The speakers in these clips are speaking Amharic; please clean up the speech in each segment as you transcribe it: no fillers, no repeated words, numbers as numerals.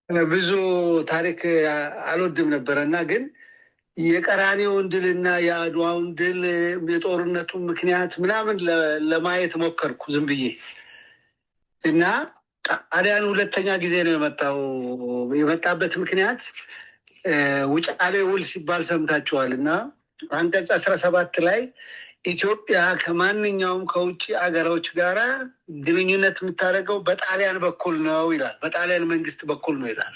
ብዙ ታሪክ አልወድም ነበረና ግን የቀራኔውን ድልና የአድዋውን ድል የጦርነቱ ምክንያት ምናምን ለማየት ሞከርኩ ዝም ብዬ እና ጣሊያን ሁለተኛ ጊዜ ነው የመጣው። የመጣበት ምክንያት ውጫሌ ውል ሲባል ሰምታችኋል። እና አንቀጽ 17 ላይ ኢትዮጵያ ከማንኛውም ከውጭ አገሮች ጋራ ግንኙነት የምታደርገው በጣሊያን በኩል ነው ይላል። በጣሊያን መንግስት በኩል ነው ይላል።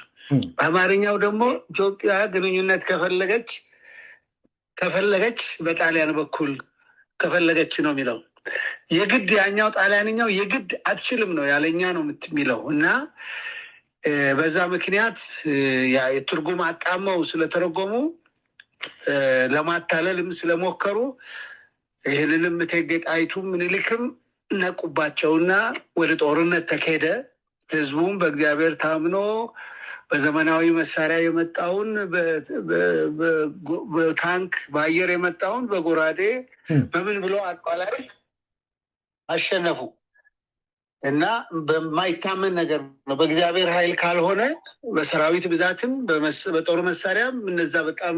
በአማርኛው ደግሞ ኢትዮጵያ ግንኙነት ከፈለገች በጣሊያን በኩል ከፈለገች ነው የሚለው። የግድ ያኛው ጣሊያንኛው የግድ አትችልም ነው ያለኛ ነው የሚለው እና በዛ ምክንያት የትርጉም አጣመው ስለተረጎሙ ለማታለልም ስለሞከሩ ይህንንም እቴጌ ጣይቱ ምኒልክም ነቁባቸውና ወደ ጦርነት ተካሄደ። ህዝቡም በእግዚአብሔር ታምኖ በዘመናዊ መሳሪያ የመጣውን በታንክ በአየር የመጣውን በጎራዴ በምን ብሎ አቋላይ አሸነፉ እና በማይታመን ነገር ነው። በእግዚአብሔር ኃይል ካልሆነ በሰራዊት ብዛትም በጦር መሳሪያም እነዛ በጣም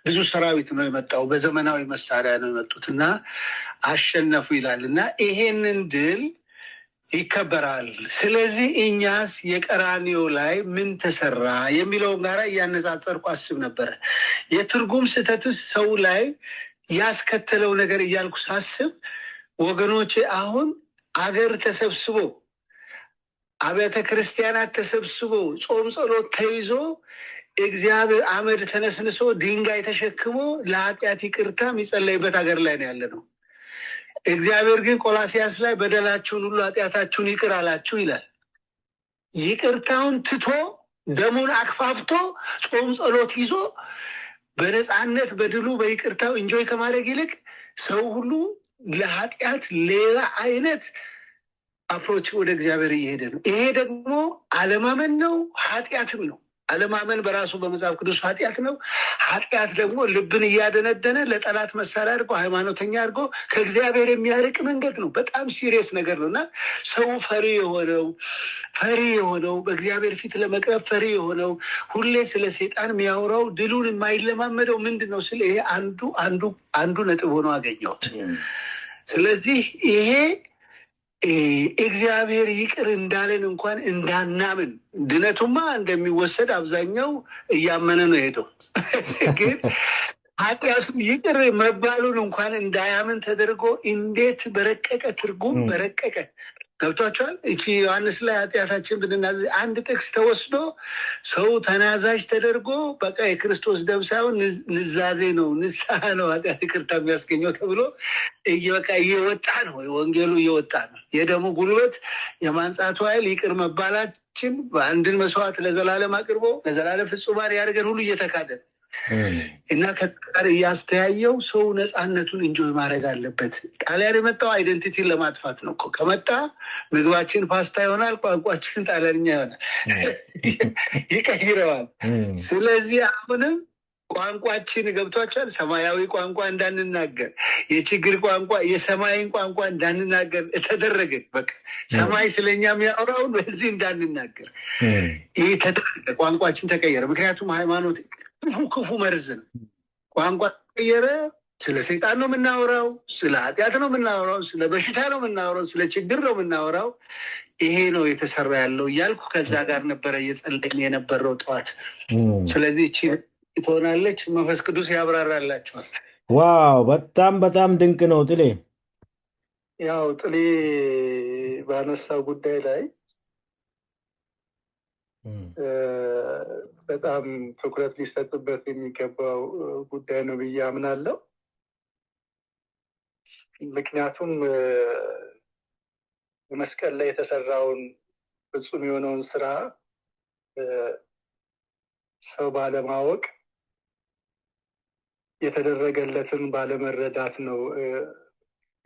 ብዙ ሰራዊት ነው የመጣው። በዘመናዊ መሳሪያ ነው የመጡት እና አሸነፉ ይላል እና ይሄንን ድል ይከበራል። ስለዚህ እኛስ የቀራኒዮ ላይ ምን ተሰራ የሚለውን ጋራ እያነጻጸርኩ አስብ ነበረ። የትርጉም ስህተትስ ሰው ላይ ያስከተለው ነገር እያልኩ ሳስብ ወገኖቼ አሁን አገር ተሰብስቦ አብያተ ክርስቲያናት ተሰብስቦ ጾም ጸሎት ተይዞ እግዚአብሔር አመድ ተነስንሶ ድንጋይ ተሸክሞ ለኃጢአት ይቅርታ የሚጸለይበት ሀገር ላይ ነው ያለ ነው። እግዚአብሔር ግን ቆላሲያስ ላይ በደላችሁን ሁሉ ኃጢአታችሁን ይቅር አላችሁ ይላል። ይቅርታውን ትቶ ደሙን አክፋፍቶ ጾም ጸሎት ይዞ በነፃነት በድሉ በይቅርታው እንጆይ ከማድረግ ይልቅ ሰው ሁሉ ለኃጢአት ሌላ አይነት አፕሮች ወደ እግዚአብሔር እየሄደ ነው። ይሄ ደግሞ አለማመን ነው፣ ኃጢአትም ነው። አለማመን በራሱ በመጽሐፍ ቅዱስ ኃጢአት ነው። ኃጢአት ደግሞ ልብን እያደነደነ ለጠላት መሳሪያ አድርጎ ሃይማኖተኛ አድርጎ ከእግዚአብሔር የሚያርቅ መንገድ ነው። በጣም ሲሪየስ ነገር ነው እና ሰው ፈሪ የሆነው በእግዚአብሔር ፊት ለመቅረብ ፈሪ የሆነው ሁሌ ስለ ሴጣን የሚያወራው ድሉን የማይለማመደው ምንድን ነው ስለ ይሄ አንዱ ነጥብ ሆኖ አገኘሁት። ስለዚህ ይሄ እግዚአብሔር ይቅር እንዳለን እንኳን እንዳናምን ድነቱማ እንደሚወሰድ አብዛኛው እያመነ ነው ሄደው ግን ኃጢአቱ ይቅር መባሉን እንኳን እንዳያምን ተደርጎ እንዴት በረቀቀ ትርጉም በረቀቀ ገብቷቸዋል። እቺ ዮሐንስ ላይ ኃጢአታችን ብንናዘዝ አንድ ጥቅስ ተወስዶ ሰው ተናዛዥ ተደርጎ በቃ የክርስቶስ ደም ሳይሆን ንዛዜ ነው ንስሐ ነው ኃጢአት ይቅርታ የሚያስገኘው ተብሎ በቃ እየወጣ ነው። ወንጌሉ እየወጣ ነው። የደሙ ጉልበት የማንጻቱ ኃይል ይቅር መባላችን በአንድን መስዋዕት ለዘላለም አቅርቦ ለዘላለም ፍጹማን ያደርገን ሁሉ እየተካደ ነው እና ከቃር እያስተያየው ሰው ነፃነቱን እንጆይ ማድረግ አለበት። ጣሊያን የመጣው አይደንቲቲን ለማጥፋት ነው። ከመጣ ምግባችን ፓስታ ይሆናል፣ ቋንቋችን ጣሊያንኛ ይሆናል፣ ይቀይረዋል። ስለዚህ አሁንም ቋንቋችን ገብቷቸዋል። ሰማያዊ ቋንቋ እንዳንናገር፣ የችግር ቋንቋ የሰማይን ቋንቋ እንዳንናገር ተደረግን። በቃ ሰማይ ስለኛ የሚያወራውን በዚህ እንዳንናገር ይህ ተደረገ። ቋንቋችን ተቀየረ። ምክንያቱም ሃይማኖት ክፉ መርዝ ነው። ቋንቋ ተቀየረ። ስለ ሰይጣን ነው የምናወራው፣ ስለ ኃጢአት ነው የምናወራው፣ ስለ በሽታ ነው የምናወራው፣ ስለ ችግር ነው የምናወራው። ይሄ ነው የተሰራ ያለው እያልኩ ከዛ ጋር ነበረ እየጸለይን የነበረው ጠዋት። ስለዚህ እቺ ትሆናለች። መንፈስ ቅዱስ ያብራራላቸዋል። ዋው! በጣም ድንቅ ነው። ጥሌ ያው ጥሌ ባነሳው ጉዳይ ላይ በጣም ትኩረት ሊሰጥበት የሚገባው ጉዳይ ነው ብዬ አምናለሁ። ምክንያቱም በመስቀል ላይ የተሰራውን ፍጹም የሆነውን ስራ ሰው ባለማወቅ የተደረገለትን ባለመረዳት ነው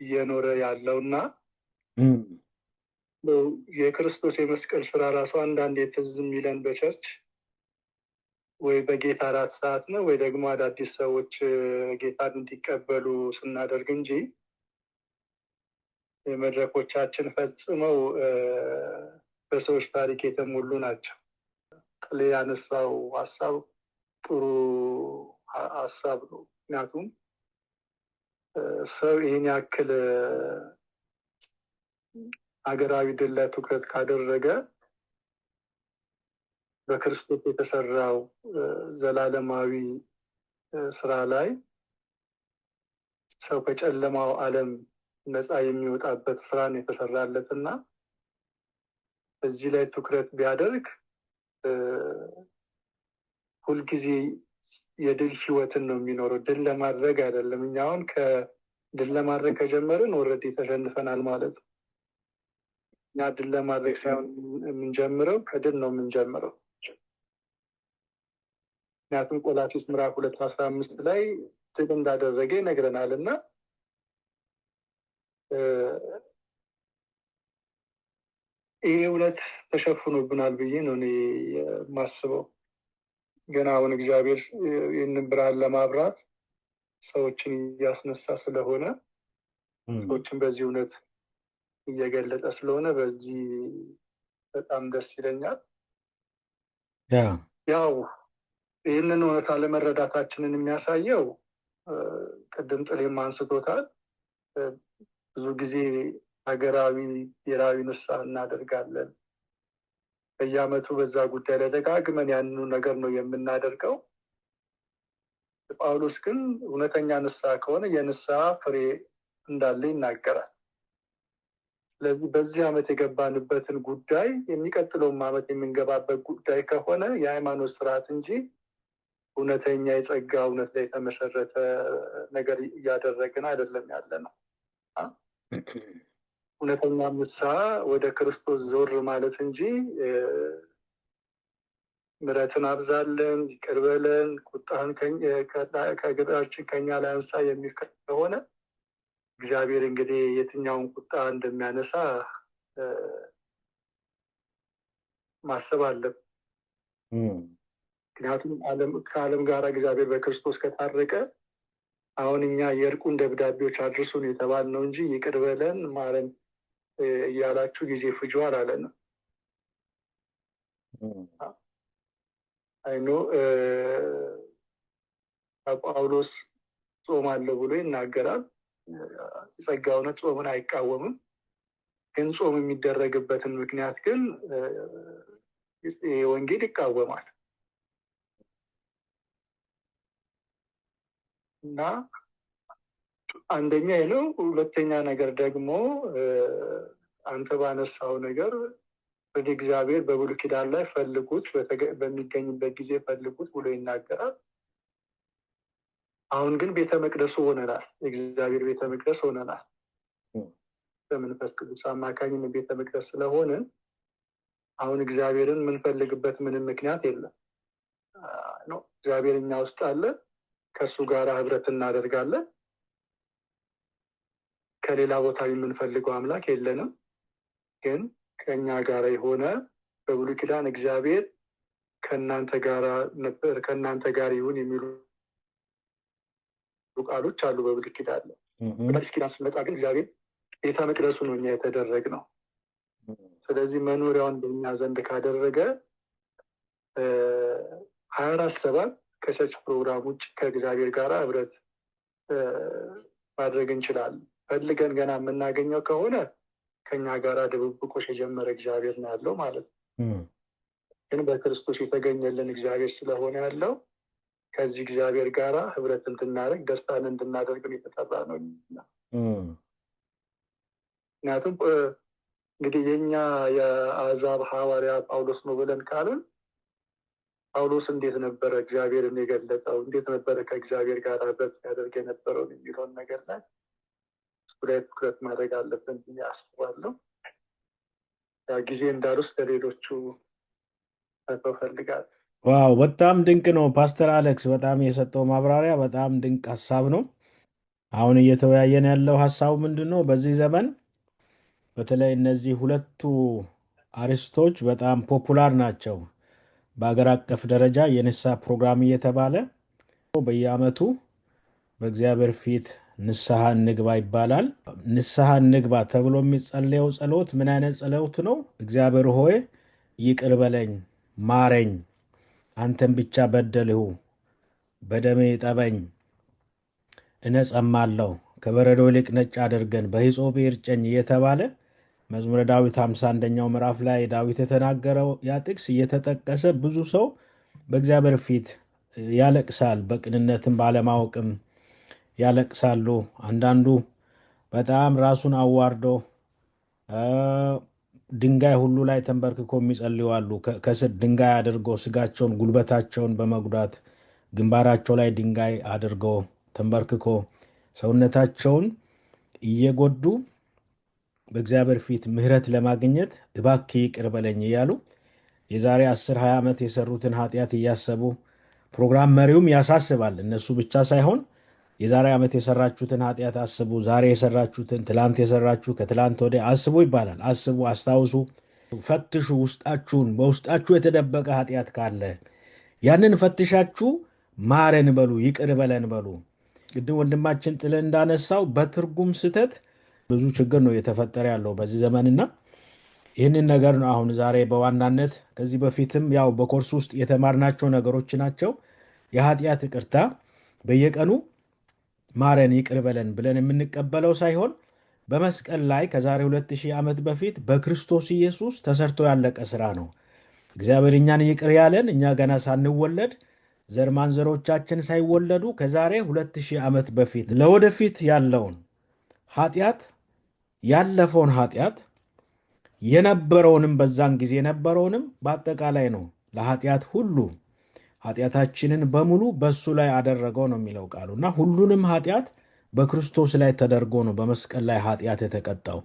እየኖረ ያለውና የክርስቶስ የመስቀል ስራ ራሱ አንዳንድ የትዝ የሚለን በቸርች ወይ በጌታ እራት ሰዓት ነው ወይ ደግሞ አዳዲስ ሰዎች ጌታን እንዲቀበሉ ስናደርግ እንጂ መድረኮቻችን ፈጽመው በሰዎች ታሪክ የተሞሉ ናቸው። ጥሌ ያነሳው ሀሳብ ጥሩ ሀሳብ ነው። ምክንያቱም ሰው ይህን ያክል ሀገራዊ ድል ላይ ትኩረት ካደረገ በክርስቶስ የተሰራው ዘላለማዊ ስራ ላይ ሰው ከጨለማው ዓለም ነፃ የሚወጣበት ስራን የተሰራለት እና እዚህ ላይ ትኩረት ቢያደርግ ሁልጊዜ የድል ህይወትን ነው የሚኖረው። ድል ለማድረግ አይደለም። እኛ አሁን ድል ለማድረግ ከጀመርን ኦልሬዲ ተሸንፈናል ማለት ነው። እኛ ድል ለማድረግ ሳይሆን የምንጀምረው ከድል ነው የምንጀምረው። ምክንያቱም ቆላስይስ ምዕራፍ 2:15 ላይ ድል እንዳደረገ ይነግረናል እና ይሄ እውነት ተሸፍኖብናል ብዬ ነው እኔ የማስበው። ገና አሁን እግዚአብሔር ይህንን ብርሃን ለማብራት ሰዎችን እያስነሳ ስለሆነ ሰዎችን በዚህ እውነት እየገለጠ ስለሆነ በዚህ በጣም ደስ ይለኛል። ያው ይህንን እውነት አለመረዳታችንን የሚያሳየው ቅድም ጥሌም አንስቶታል። ብዙ ጊዜ ሀገራዊ ብሔራዊ ንስሐ እናደርጋለን። በየዓመቱ በዛ ጉዳይ ላይ ደጋግመን ያንኑ ነገር ነው የምናደርገው። ጳውሎስ ግን እውነተኛ ንስሐ ከሆነ የንስሐ ፍሬ እንዳለ ይናገራል። ስለዚህ በዚህ ዓመት የገባንበትን ጉዳይ የሚቀጥለውም ዓመት የምንገባበት ጉዳይ ከሆነ የሃይማኖት ስርዓት እንጂ እውነተኛ የጸጋ እውነት ላይ የተመሰረተ ነገር እያደረግን አይደለም ያለ ነው። እውነተኛ ንስሐ ወደ ክርስቶስ ዞር ማለት እንጂ ምሕረትን አብዛለን፣ ይቅር በለን፣ ቁጣህን ከግብራችን ከኛ ላይ አንሳ የሚል ከሆነ እግዚአብሔር እንግዲህ የትኛውን ቁጣ እንደሚያነሳ ማሰብ አለብን። ምክንያቱም ከዓለም ጋር እግዚአብሔር በክርስቶስ ከታረቀ አሁን እኛ የእርቁን ደብዳቤዎች አድርሱን የተባል ነው እንጂ ይቅር በለን ማረን እያላችሁ ጊዜ ፍጁ አላለንም። አይኖ ጳውሎስ ጾም አለው ብሎ ይናገራል። የጸጋ እውነት ጾምን አይቃወምም። ግን ጾም የሚደረግበትን ምክንያት ግን ወንጌል ይቃወማል እና አንደኛ ነው። ሁለተኛ ነገር ደግሞ አንተ ባነሳው ነገር ወደ እግዚአብሔር በብሉይ ኪዳን ላይ ፈልጉት፣ በሚገኝበት ጊዜ ፈልጉት ብሎ ይናገራል። አሁን ግን ቤተ መቅደሱ ሆነናል። የእግዚአብሔር ቤተ መቅደስ ሆነናል። በመንፈስ ቅዱስ አማካኝነት ቤተ መቅደስ ስለሆንን አሁን እግዚአብሔርን የምንፈልግበት ምንም ምክንያት የለም። እግዚአብሔር እኛ ውስጥ አለ። ከእሱ ጋር ህብረት እናደርጋለን። ከሌላ ቦታ የምንፈልገው አምላክ የለንም። ግን ከኛ ጋር የሆነ በብሉይ ኪዳን እግዚአብሔር ከእናንተ ጋር ነበር፣ ከእናንተ ጋር ይሁን የሚሉ ቃሎች አሉ በብሉይ ኪዳን ላይ። በአዲስ ኪዳን ስንመጣ ግን እግዚአብሔር ቤተ መቅደሱ ነው እኛ የተደረግነው። ስለዚህ መኖሪያውን በእኛ ዘንድ ካደረገ 24/7 ከቸርች ፕሮግራም ውጭ ከእግዚአብሔር ጋር ህብረት ማድረግ እንችላለን። ፈልገን ገና የምናገኘው ከሆነ ከኛ ጋር ድብብቆሽ የጀመረ እግዚአብሔር ነው ያለው ማለት ነው። ግን በክርስቶስ የተገኘልን እግዚአብሔር ስለሆነ ያለው ከዚህ እግዚአብሔር ጋር ህብረት እንድናደርግ ደስታን እንድናደርግ የተጠራ ነው። ምክንያቱም እንግዲህ የኛ የአሕዛብ ሐዋርያ ጳውሎስ ነው ብለን ካልን ጳውሎስ እንዴት ነበረ እግዚአብሔርን የገለጠው፣ እንዴት ነበረ ከእግዚአብሔር ጋር ህብረት ያደርግ የነበረውን የሚለውን ነገር ላይ እሱ ላይ ትኩረት ማድረግ አለብን ብዬ አስባለሁ። ጊዜ እንዳልወስድ ለሌሎቹ ፈልጋለሁ። ዋው በጣም ድንቅ ነው ፓስተር አሌክስ፣ በጣም የሰጠው ማብራሪያ በጣም ድንቅ ሀሳብ ነው። አሁን እየተወያየን ያለው ሀሳቡ ምንድን ነው? በዚህ ዘመን በተለይ እነዚህ ሁለቱ አርዕስቶች በጣም ፖፑላር ናቸው። በአገር አቀፍ ደረጃ የንስሐ ፕሮግራም እየተባለ በየዓመቱ በእግዚአብሔር ፊት ንስሐ እንግባ ይባላል። ንስሐ እንግባ ተብሎ የሚጸለየው ጸሎት ምን አይነት ጸሎት ነው? እግዚአብሔር ሆይ ይቅር በለኝ ማረኝ አንተን ብቻ በደልሁ፣ በደሜ ጠበኝ፣ እነጸማለሁ፣ ከበረዶ ይልቅ ነጭ አድርገን፣ በሂሶጵ እርጨኝ እየተባለ መዝሙረ ዳዊት 51ኛው ምዕራፍ ላይ ዳዊት የተናገረው ያ ጥቅስ እየተጠቀሰ ብዙ ሰው በእግዚአብሔር ፊት ያለቅሳል። በቅንነትም ባለማወቅም ያለቅሳሉ። አንዳንዱ በጣም ራሱን አዋርዶ ድንጋይ ሁሉ ላይ ተንበርክኮ የሚጸልዩ አሉ። ከስር ድንጋይ አድርገው ስጋቸውን ጉልበታቸውን በመጉዳት ግንባራቸው ላይ ድንጋይ አድርገው ተንበርክኮ ሰውነታቸውን እየጎዱ በእግዚአብሔር ፊት ምሕረት ለማግኘት እባክህ ይቅር በለኝ እያሉ የዛሬ 10-20 ዓመት የሰሩትን ኃጢአት እያሰቡ ፕሮግራም መሪውም ያሳስባል። እነሱ ብቻ ሳይሆን የዛሬ ዓመት የሰራችሁትን ኃጢአት አስቡ፣ ዛሬ የሰራችሁትን፣ ትላንት የሰራችሁ፣ ከትላንት ወዲያ አስቡ ይባላል። አስቡ፣ አስታውሱ፣ ፈትሹ ውስጣችሁን። በውስጣችሁ የተደበቀ ኃጢአት ካለ ያንን ፈትሻችሁ ማረን በሉ፣ ይቅር በለን በሉ። ቅድም ወንድማችን ጥለ እንዳነሳው በትርጉም ስህተት ብዙ ችግር ነው እየተፈጠረ ያለው በዚህ ዘመንና ይህንን ነገር ነው አሁን ዛሬ በዋናነት ከዚህ በፊትም ያው በኮርስ ውስጥ የተማርናቸው ነገሮች ናቸው። የኃጢአት ይቅርታ በየቀኑ ማረን ይቅር በለን ብለን የምንቀበለው ሳይሆን በመስቀል ላይ ከዛሬ 2000 ዓመት በፊት በክርስቶስ ኢየሱስ ተሰርቶ ያለቀ ስራ ነው። እግዚአብሔር እኛን ይቅር ያለን እኛ ገና ሳንወለድ ዘር ማንዘሮቻችን ሳይወለዱ ከዛሬ 2000 ዓመት በፊት ለወደፊት ያለውን ኃጢአት ያለፈውን ኃጢአት የነበረውንም በዛን ጊዜ የነበረውንም በአጠቃላይ ነው ለኃጢአት ሁሉ ኃጢአታችንን በሙሉ በሱ ላይ አደረገው ነው የሚለው ቃሉ እና ሁሉንም ኃጢአት በክርስቶስ ላይ ተደርጎ ነው በመስቀል ላይ ኃጢአት የተቀጣው።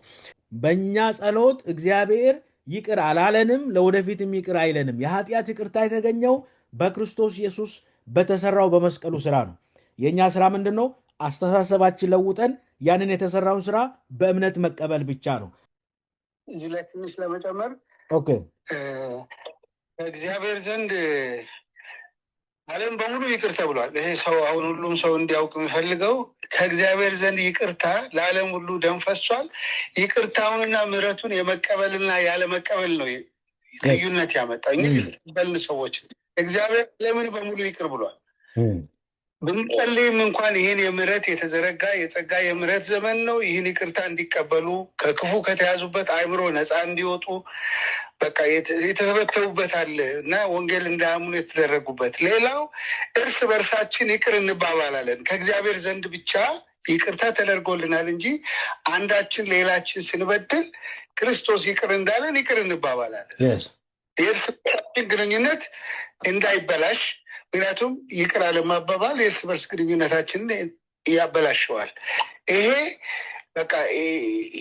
በእኛ ጸሎት እግዚአብሔር ይቅር አላለንም፣ ለወደፊትም ይቅር አይለንም። የኃጢአት ይቅርታ የተገኘው በክርስቶስ ኢየሱስ በተሰራው በመስቀሉ ስራ ነው። የእኛ ስራ ምንድን ነው? አስተሳሰባችን ለውጠን ያንን የተሰራውን ስራ በእምነት መቀበል ብቻ ነው። እዚህ ላይ ትንሽ ለመጨመር ኦኬ፣ ከእግዚአብሔር ዘንድ ዓለም በሙሉ ይቅር ተብሏል። ይሄ ሰው አሁን ሁሉም ሰው እንዲያውቅ የሚፈልገው ከእግዚአብሔር ዘንድ ይቅርታ ለዓለም ሁሉ ደም ፈሷል። ይቅርታውንና ምሕረቱን የመቀበልና ያለመቀበል ነው ልዩነት ያመጣ። እኛ በልን ሰዎች እግዚአብሔር ዓለምን በሙሉ ይቅር ብሏል። ብንጸልይም እንኳን ይህን የምሕረት የተዘረጋ የጸጋ የምሕረት ዘመን ነው። ይህን ይቅርታ እንዲቀበሉ ከክፉ ከተያዙበት አእምሮ ነፃ እንዲወጡ በቃ የተተበተቡበት አለ እና ወንጌል እንዳያምኑ የተደረጉበት። ሌላው እርስ በርሳችን ይቅር እንባባላለን። ከእግዚአብሔር ዘንድ ብቻ ይቅርታ ተደርጎልናል እንጂ አንዳችን ሌላችን ስንበድል ክርስቶስ ይቅር እንዳለን ይቅር እንባባላለን። የእርስ በርሳችን ግንኙነት እንዳይበላሽ፣ ምክንያቱም ይቅር አለማባባል የእርስ በርስ ግንኙነታችንን ያበላሸዋል። ይሄ በቃ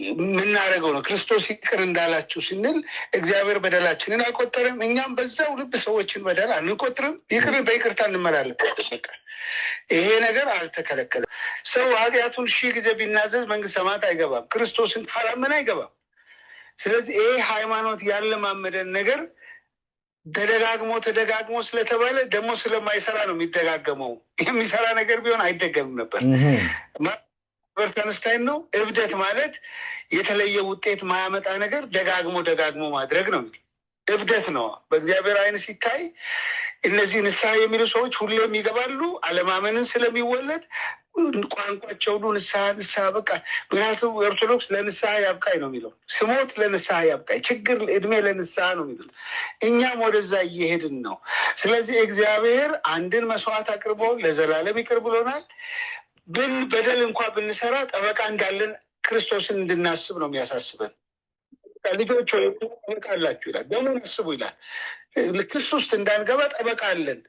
የምናደርገው ነው። ክርስቶስ ይቅር እንዳላችሁ ስንል እግዚአብሔር በደላችንን አልቆጠርም፣ እኛም በዛው ልብ ሰዎችን በደል አንቆጥርም። ይቅር በይቅርታ እንመላለሳለን። በቃ ይሄ ነገር አልተከለከለም። ሰው ኃጢአቱን 1000 ጊዜ ቢናዘዝ መንግስተ ሰማያት አይገባም። ክርስቶስን ካላመነ አይገባም። ስለዚህ ይሄ ሃይማኖት ያለማመደን ነገር ተደጋግሞ ስለተባለ ደግሞ ስለማይሰራ ነው የሚደጋገመው። የሚሰራ ነገር ቢሆን አይደገምም ነበር። አልበርት አንስታይን ነው እብደት ማለት የተለየ ውጤት ማያመጣ ነገር ደጋግሞ ማድረግ ነው። እብደት ነው። በእግዚአብሔር ዓይን ሲታይ እነዚህ ንስሐ የሚሉ ሰዎች ሁሌም ይገባሉ። አለማመንን ስለሚወለድ ቋንቋቸው ሁሉ ንስሐ በቃ። ምክንያቱም ኦርቶዶክስ ለንስሐ ያብቃኝ ነው የሚለው። ስሞት ለንስሐ ያብቃኝ፣ ችግር እድሜ ለንስሐ ነው የሚሉት። እኛም ወደዛ እየሄድን ነው። ስለዚህ እግዚአብሔር አንድን መስዋዕት አቅርቦ ለዘላለም ይቅር ብሎናል። በደል እንኳ ብንሰራ ጠበቃ እንዳለን ክርስቶስን እንድናስብ ነው የሚያሳስበን። ልጆች ጠበቃ አላችሁ ይላል፣ ደሙን አስቡ ይላል። ክስ ውስጥ እንዳንገባ ጠበቃ አለን፣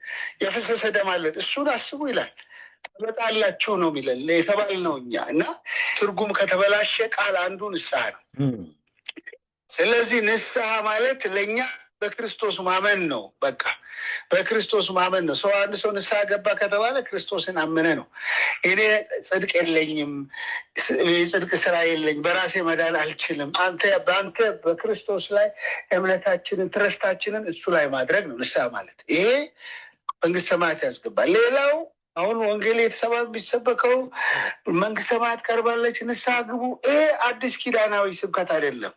የፈሰሰ ደም አለን፣ እሱን አስቡ ይላል። ጠበቃ አላችሁ ነው የሚለን የተባልነው እኛ እና ትርጉም ከተበላሸ ቃል አንዱ ንስሐ ነው። ስለዚህ ንስሐ ማለት ለእኛ በክርስቶስ ማመን ነው። በቃ በክርስቶስ ማመን ነው። አንድ ሰው ንስሐ ገባ ከተባለ ክርስቶስን አመነ ነው። እኔ ጽድቅ የለኝም፣ የጽድቅ ስራ የለኝ፣ በራሴ መዳን አልችልም። በአንተ በክርስቶስ ላይ እምነታችንን ትረስታችንን እሱ ላይ ማድረግ ነው ንስሐ ማለት። ይሄ መንግስተ ሰማያት ያስገባል። ሌላው አሁን ወንጌል የሚሰበከው መንግስተ ሰማያት ቀርባለች፣ ንስሐ ግቡ። ይሄ አዲስ ኪዳናዊ ስብከት አይደለም።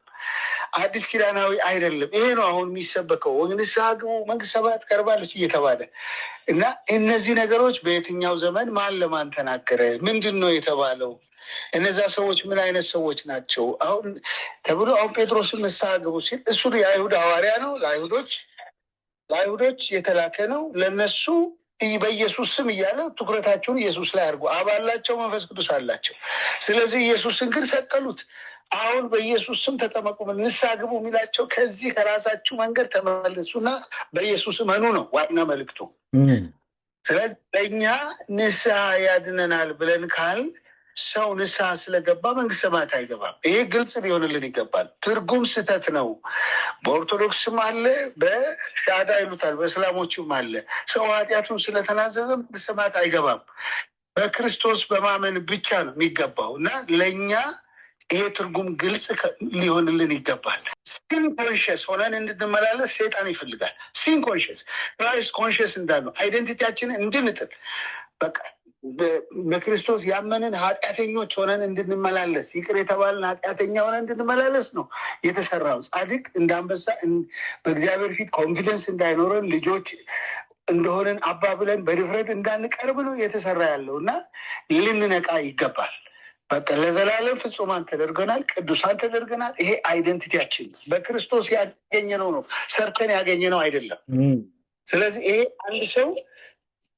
አዲስ ኪዳናዊ አይደለም። ይሄ ነው አሁን የሚሰበከው። ንስሐ ግቡ መንግስተ ሰማያት ቀርባለች እየተባለ እና እነዚህ ነገሮች በየትኛው ዘመን ማን ለማን ተናገረ? ምንድን ነው የተባለው? እነዛ ሰዎች ምን አይነት ሰዎች ናቸው አሁን ተብሎ አሁን ጴጥሮስን ንስሐ ግቡ ሲል እሱ የአይሁድ ሐዋርያ ነው። ለአይሁዶች የተላከ ነው። ለነሱ በኢየሱስ ስም እያለ ትኩረታቸውን ኢየሱስ ላይ አድርጎ አባላቸው መንፈስ ቅዱስ አላቸው። ስለዚህ ኢየሱስን ግን ሰቀሉት። አሁን በኢየሱስ ስም ተጠመቁ ንስሐ ግቡ የሚላቸው ከዚህ ከራሳችሁ መንገድ ተመለሱና በኢየሱስ እመኑ ነው ዋና መልእክቱ። ስለዚህ ለእኛ ንስሐ ያድነናል ብለን ካል ሰው ንስሐ ስለገባ መንግስተ ሰማያት አይገባም። ይሄ ግልጽ ሊሆንልን ይገባል። ትርጉም ስህተት ነው። በኦርቶዶክስም አለ፣ በሻዳ ይሉታል፣ በእስላሞችም አለ። ሰው ኃጢአቱን ስለተናዘዘ መንግስተ ሰማያት አይገባም። በክርስቶስ በማመን ብቻ ነው የሚገባው እና ለእኛ ይሄ ትርጉም ግልጽ ሊሆንልን ይገባል። ሲን ኮንሽስ ሆነን እንድንመላለስ ሴጣን ይፈልጋል። ሲን ኮንሽስ ክራይስት ኮንሽስ እንዳልነው አይደንቲቲያችንን እንድንጥል በቃ በክርስቶስ ያመንን ኃጢአተኞች ሆነን እንድንመላለስ ይቅር የተባልን ኃጢአተኛ ሆነን እንድንመላለስ ነው የተሰራው። ጻድቅ እንዳንበሳ በእግዚአብሔር ፊት ኮንፊደንስ እንዳይኖረን ልጆች እንደሆነን አባ ብለን በድፍረት እንዳንቀርብ ነው የተሰራ ያለው እና ልንነቃ ይገባል። በቃ ለዘላለም ፍጹማን ተደርገናል፣ ቅዱሳን ተደርገናል። ይሄ አይደንቲቲያችን በክርስቶስ ያገኘነው ነው፣ ሰርተን ያገኘነው አይደለም። ስለዚህ ይሄ አንድ ሰው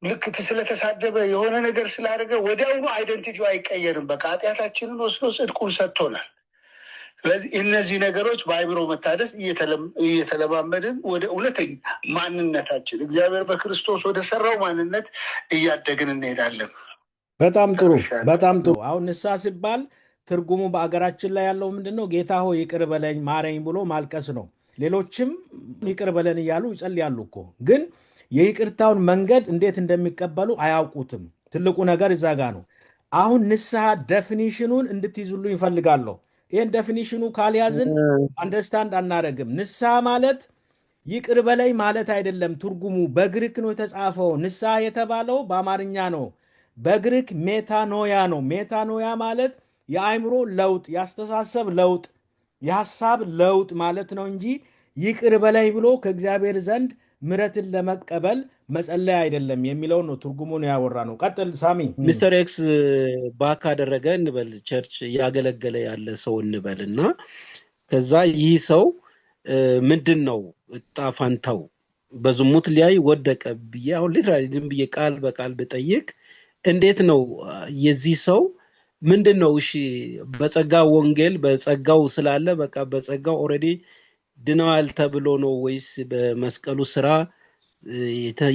ልክ ስለተሳደበ የሆነ ነገር ስላደረገ ወዲያውኑ አይደንቲቲው አይቀየርም። በቃ ኃጢአታችንን ወስዶ ጽድቁን ሰጥቶናል። ስለዚህ እነዚህ ነገሮች በአእምሮ መታደስ እየተለማመድን ወደ እውነተኛ ማንነታችን እግዚአብሔር በክርስቶስ ወደ ሰራው ማንነት እያደግን እንሄዳለን። በጣም ጥሩ፣ በጣም ጥሩ። አሁን ንስሐ ሲባል ትርጉሙ በአገራችን ላይ ያለው ምንድን ነው? ጌታ ሆይ ይቅር በለኝ ማረኝ ብሎ ማልቀስ ነው። ሌሎችም ይቅር በለን እያሉ ይጸልያሉ እኮ ግን የይቅርታውን መንገድ እንዴት እንደሚቀበሉ አያውቁትም። ትልቁ ነገር እዛ ጋ ነው። አሁን ንስሐ ዴፊኒሽኑን እንድትይዙልኝ ይፈልጋለሁ። ይህን ዴፊኒሽኑ ካልያዝን አንደርስታንድ አናደርግም። ንስሐ ማለት ይቅር በለኝ ማለት አይደለም። ትርጉሙ በግሪክ ነው የተጻፈው። ንስሐ የተባለው በአማርኛ ነው። በግሪክ ሜታኖያ ነው። ሜታኖያ ማለት የአእምሮ ለውጥ፣ የአስተሳሰብ ለውጥ፣ የሐሳብ ለውጥ ማለት ነው እንጂ ይቅር በለኝ ብሎ ከእግዚአብሔር ዘንድ ምሕረትን ለመቀበል መጸለይ አይደለም የሚለው ነው ትርጉሙን ያወራ ነው። ቀጥል ሳሚ። ሚስተር ኤክስ ባክ አደረገ እንበል፣ ቸርች እያገለገለ ያለ ሰው እንበል እና ከዛ ይህ ሰው ምንድን ነው እጣ ፋንታው በዝሙት ሊያይ ወደቀ ብዬ አሁን ሊትራሊ ዝም ብዬ ቃል በቃል ብጠይቅ እንዴት ነው የዚህ ሰው ምንድን ነው? እሺ በጸጋው ወንጌል በጸጋው ስላለ በቃ በጸጋው ኦልሬዲ ድነዋል ተብሎ ነው ወይስ በመስቀሉ ስራ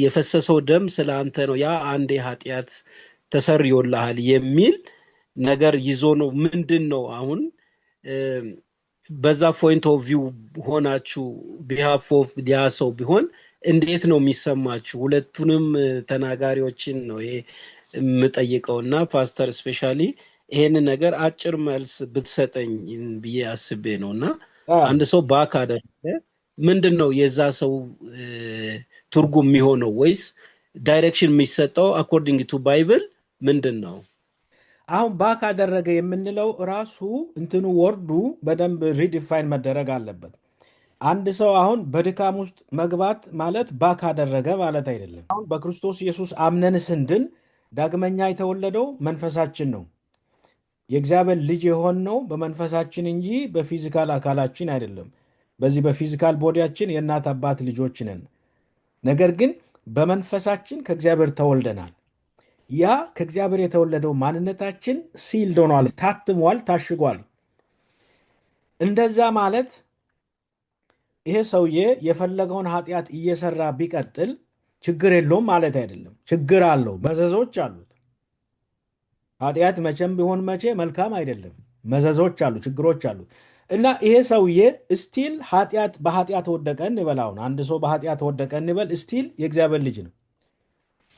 የፈሰሰው ደም ስለ አንተ ነው ያ አንዴ ኃጢአት ተሰርዮልሃል የሚል ነገር ይዞ ነው? ምንድን ነው አሁን በዛ ፖይንት ኦፍ ቪው ሆናችሁ ቢሃፍ ኦፍ ዲያ ሰው ቢሆን እንዴት ነው የሚሰማችሁ? ሁለቱንም ተናጋሪዎችን ነው ይሄ የምጠይቀውና ፓስተር ስፔሻሊ ይሄን ነገር አጭር መልስ ብትሰጠኝ ብዬ አስቤ ነውና አንድ ሰው ባክ አደረገ ምንድን ነው የዛ ሰው ትርጉም የሚሆነው ወይስ ዳይሬክሽን የሚሰጠው አኮርዲንግ ቱ ባይብል ምንድን ነው? አሁን ባክ አደረገ የምንለው ራሱ እንትኑ ወርዱ በደንብ ሪዲፋይን መደረግ አለበት። አንድ ሰው አሁን በድካም ውስጥ መግባት ማለት ባክ አደረገ ማለት አይደለም። አሁን በክርስቶስ ኢየሱስ አምነን ስንድን ዳግመኛ የተወለደው መንፈሳችን ነው። የእግዚአብሔር ልጅ የሆነው በመንፈሳችን እንጂ በፊዚካል አካላችን አይደለም። በዚህ በፊዚካል ቦዲያችን የእናት አባት ልጆች ነን። ነገር ግን በመንፈሳችን ከእግዚአብሔር ተወልደናል። ያ ከእግዚአብሔር የተወለደው ማንነታችን ሲልድ ሆኗል፣ ታትሟል፣ ታሽጓል። እንደዛ ማለት ይሄ ሰውዬ የፈለገውን ኃጢአት እየሰራ ቢቀጥል ችግር የለውም ማለት አይደለም። ችግር አለው፣ መዘዞች አሉት። ኃጢአት መቼም ቢሆን መቼ መልካም አይደለም። መዘዞች አሉ፣ ችግሮች አሉ። እና ይሄ ሰውዬ ስቲል በኃጢአት ወደቀ እንበል። አሁን አንድ ሰው በኃጢአት ወደቀ እንበል፣ ስቲል የእግዚአብሔር ልጅ ነው።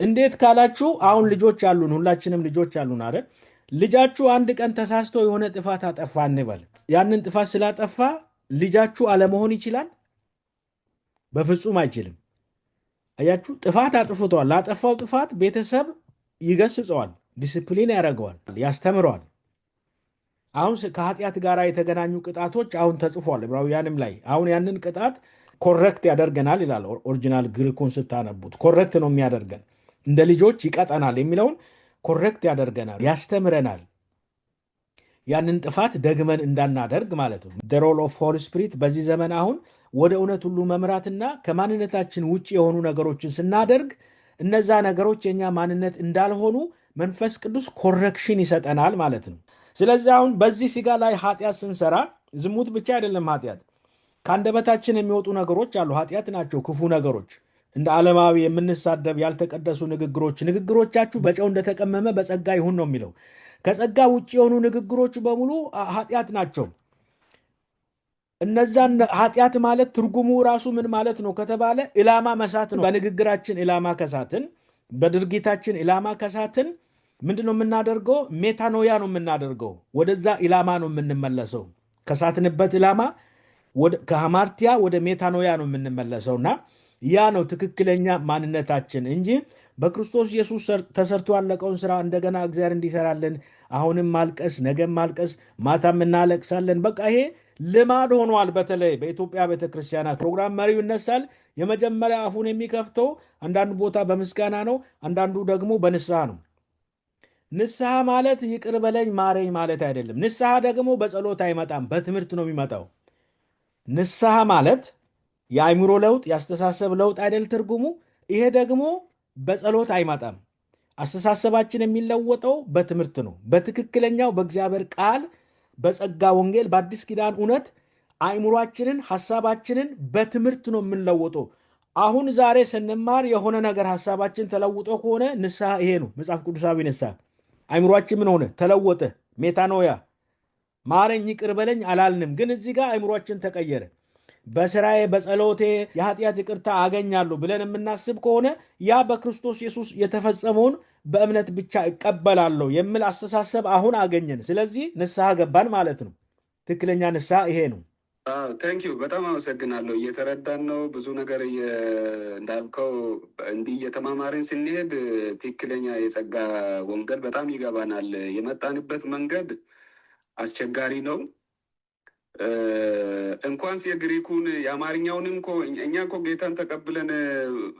እንዴት ካላችሁ አሁን ልጆች አሉን፣ ሁላችንም ልጆች አሉን አይደል? ልጃችሁ አንድ ቀን ተሳስቶ የሆነ ጥፋት አጠፋ እንበል። ያንን ጥፋት ስላጠፋ ልጃችሁ አለመሆን ይችላል? በፍጹም አይችልም። አያችሁ፣ ጥፋት አጥፍቷል። ላጠፋው ጥፋት ቤተሰብ ይገስጸዋል፣ ዲስፕሊን ያደርገዋል፣ ያስተምረዋል። አሁን ከኃጢአት ጋር የተገናኙ ቅጣቶች አሁን ተጽፏል ዕብራውያንም ላይ። አሁን ያንን ቅጣት ኮረክት ያደርገናል ይላል። ኦሪጂናል ግሪኩን ስታነቡት ኮረክት ነው የሚያደርገን፣ እንደ ልጆች ይቀጠናል የሚለውን ኮረክት ያደርገናል፣ ያስተምረናል፣ ያንን ጥፋት ደግመን እንዳናደርግ ማለት ነው። ሮል ኦፍ ሆሊ ስፒሪት በዚህ ዘመን አሁን ወደ እውነት ሁሉ መምራትና ከማንነታችን ውጭ የሆኑ ነገሮችን ስናደርግ እነዛ ነገሮች የኛ ማንነት እንዳልሆኑ መንፈስ ቅዱስ ኮረክሽን ይሰጠናል ማለት ነው። ስለዚህ አሁን በዚህ ስጋ ላይ ኃጢአት ስንሰራ ዝሙት ብቻ አይደለም ኃጢአት፣ ከአንደበታችን የሚወጡ ነገሮች አሉ፣ ኃጢአት ናቸው። ክፉ ነገሮች እንደ ዓለማዊ የምንሳደብ ያልተቀደሱ ንግግሮቻችሁ በጨው እንደተቀመመ በጸጋ ይሁን ነው የሚለው። ከጸጋ ውጭ የሆኑ ንግግሮች በሙሉ ኃጢአት ናቸው። እነዛን ኃጢአት ማለት ትርጉሙ ራሱ ምን ማለት ነው ከተባለ ኢላማ መሳት ነው። በንግግራችን ኢላማ ከሳትን፣ በድርጊታችን ኢላማ ከሳትን ምንድን ነው የምናደርገው? ሜታኖያ ነው የምናደርገው። ወደዛ ኢላማ ነው የምንመለሰው። ከሳትንበት ኢላማ ከሃማርቲያ ወደ ሜታኖያ ነው የምንመለሰውና ያ ነው ትክክለኛ ማንነታችን እንጂ በክርስቶስ ኢየሱስ ተሰርቶ ያለቀውን ስራ እንደገና እግዚአብሔር እንዲሰራልን አሁንም ማልቀስ፣ ነገም ማልቀስ፣ ማታም እናለቅሳለን። በቃ ይሄ ልማድ ሆኗል። በተለይ በኢትዮጵያ ቤተክርስቲያናት ፕሮግራም መሪው ይነሳል። የመጀመሪያ አፉን የሚከፍተው አንዳንዱ ቦታ በምስጋና ነው፣ አንዳንዱ ደግሞ በንስሐ ነው። ንስሐ ማለት ይቅር በለኝ ማረኝ ማለት አይደለም። ንስሐ ደግሞ በጸሎት አይመጣም፣ በትምህርት ነው የሚመጣው። ንስሐ ማለት የአእምሮ ለውጥ፣ የአስተሳሰብ ለውጥ አይደል ትርጉሙ። ይሄ ደግሞ በጸሎት አይመጣም። አስተሳሰባችን የሚለወጠው በትምህርት ነው። በትክክለኛው በእግዚአብሔር ቃል፣ በጸጋ ወንጌል፣ በአዲስ ኪዳን እውነት አእምሯችንን፣ ሐሳባችንን በትምህርት ነው የምንለወጠው። አሁን ዛሬ ስንማር የሆነ ነገር ሐሳባችን ተለውጦ ከሆነ ንስሐ ይሄ ነው፣ መጽሐፍ ቅዱሳዊ ንስሐ። አእምሯችን ምን ሆነ? ተለወጠ። ሜታኖያ። ማረኝ ይቅር በለኝ አላልንም፣ ግን እዚህ ጋር አእምሯችን ተቀየረ። በስራዬ በጸሎቴ የኃጢአት ይቅርታ አገኛለሁ ብለን የምናስብ ከሆነ ያ በክርስቶስ ኢየሱስ የተፈጸመውን በእምነት ብቻ እቀበላለሁ የሚል አስተሳሰብ አሁን አገኘን። ስለዚህ ንስሐ ገባን ማለት ነው። ትክክለኛ ንስሐ ይሄ ነው። ቴንኪዩ በጣም አመሰግናለሁ። እየተረዳን ነው ብዙ ነገር እንዳልከው እንዲህ እየተማማርን ስንሄድ ትክክለኛ የጸጋ ወንጌል በጣም ይገባናል። የመጣንበት መንገድ አስቸጋሪ ነው። እንኳንስ የግሪኩን የአማርኛውንም እኮ እኛ እኮ ጌታን ተቀብለን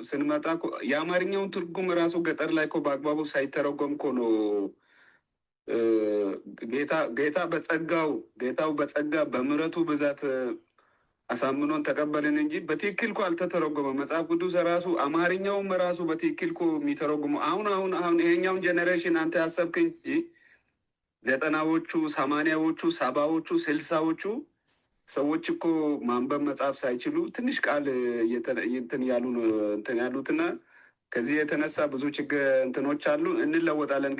ስንመጣ የአማርኛውን ትርጉም ራሱ ገጠር ላይ እኮ በአግባቡ ሳይተረጎም እኮ ነው ጌታው በጸጋ በምሕረቱ ብዛት አሳምኖን ተቀበልን እንጂ በትክክል እኮ አልተተረጎመም። መጽሐፍ ቅዱስ ራሱ አማርኛውም ራሱ በትክክል እኮ የሚተረጉመው አሁን ይሄኛውን ጄኔሬሽን አንተ ያሰብክ እንጂ 90ዎቹ 80ዎቹ 70ዎቹ 60ዎቹ ሰዎች እኮ ማንበብ መጽሐፍ ሳይችሉ ትንሽ ቃል እንትን ያሉትና ከዚህ የተነሳ ብዙ ችግር እንትኖች አሉ። እንለወጣለን።